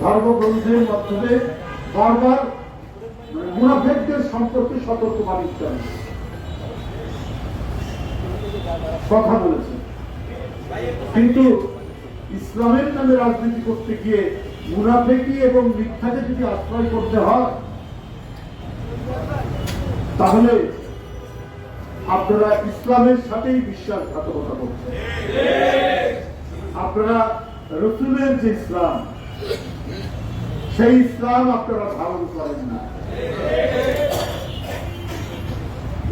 ধর্মগ্রন্থের মাধ্যমে বারবার মুনাফিকদের সম্পর্কে সতর্কবাণী কথা বলেছে, কিন্তু ইসলামের নামে রাজনীতি করতে গিয়ে মুনাফিকি এবং মিথ্যাকে যদি আশ্রয় করতে হয়, তাহলে আপনারা ইসলামের সাথেই বিশ্বাসঘাতকতা করছেন। আপনারা রসুলের যে ইসলাম, সেই ইসলাম আপনারা ধারণ করেন না।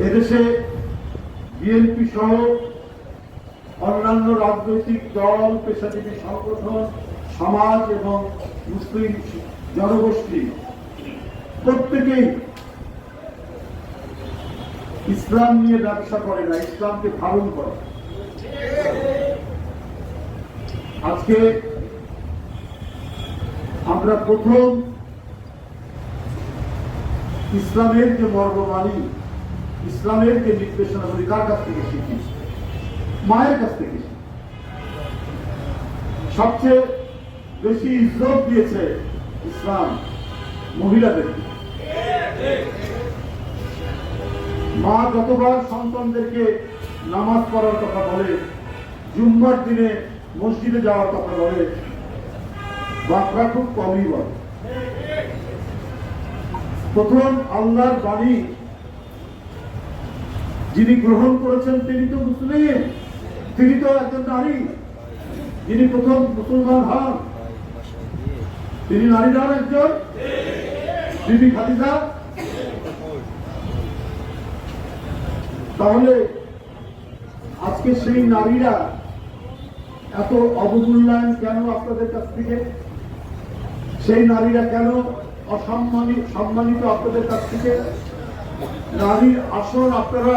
এদেশে বিএনপি সহ অন্যান্য রাজনৈতিক দল, পেশাজীবী সংগঠন, সমাজ এবং মুসলিম জনগোষ্ঠী প্রত্যেকেই ইসলাম নিয়ে ব্যবসা করে না, ইসলামকে ধারণ করে। আজকে আমরা প্রথম ইসলামের যে মর্মবাণী, ইসলামের যে নির্দেশনাগুলি কার কাছ থেকে শিখি? মায়ের কাছ থেকে। সবচেয়ে বেশি ইজ্জত দিয়েছে ইসলাম মহিলাদেরকে। মা যতবার সন্তানদেরকে নামাজ পড়ার কথা বলে, জুম্মার দিনে মসজিদে যাওয়ার কথা বলে, বাপরা খুব কমই বলে। প্রথম আল্লাহর বাণী যিনি গ্রহণ করেছেন তিনি তো মুসলিম, তিনি তো একজন নারী। যিনি প্রথম মুসলমান হন তিনি নারী নন, একজন বিবি খাদিজা। তাহলে আজকে সেই নারীরা এত অবমূল্যায়ন কেন আপনাদের কাছ থেকে? সেই নারীরা কেন সম্মানিত আপনাদের কাছ থেকে? নারীর আসন আপনারা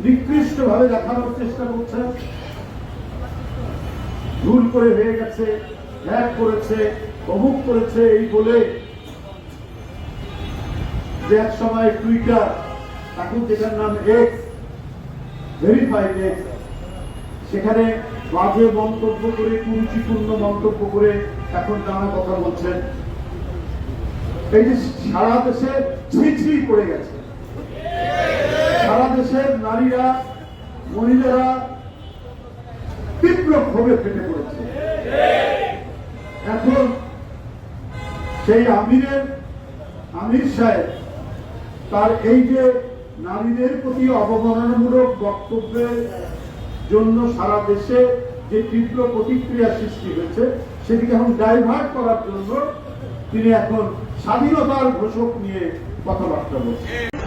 নিকৃষ্ট ভাবে দেখানোর চেষ্টা করছেন। ভুল করে হয়ে গেছে, হ্যাক করেছে, অমুক করেছে এই বলে যে এক সময় টুইটার, এখন যেটার নাম এক্স, ভেরিফাইড এক্স, সেখানে বাজে মন্তব্য করে, কুরুচিপূর্ণ মন্তব্য করে এখন নানা কথা বলছেন। এই যে সারা দেশে ছিঁচি পড়ে গেছে, সারা দেশের নারীরা, মহিলারা তীব্র ক্ষোভে ফেটে পড়েছে। এখন সেই আমির সাহেব তার এই যে নারীদের প্রতি অবমাননামূলক বক্তব্যের জন্য সারা দেশে যে তীব্র প্রতিক্রিয়া সৃষ্টি হয়েছে, সেটিকে এখন ডাইভার্ট করার জন্য তিনি এখন স্বাধীনতার ঘোষক নিয়ে কথাবার্তা বলছেন।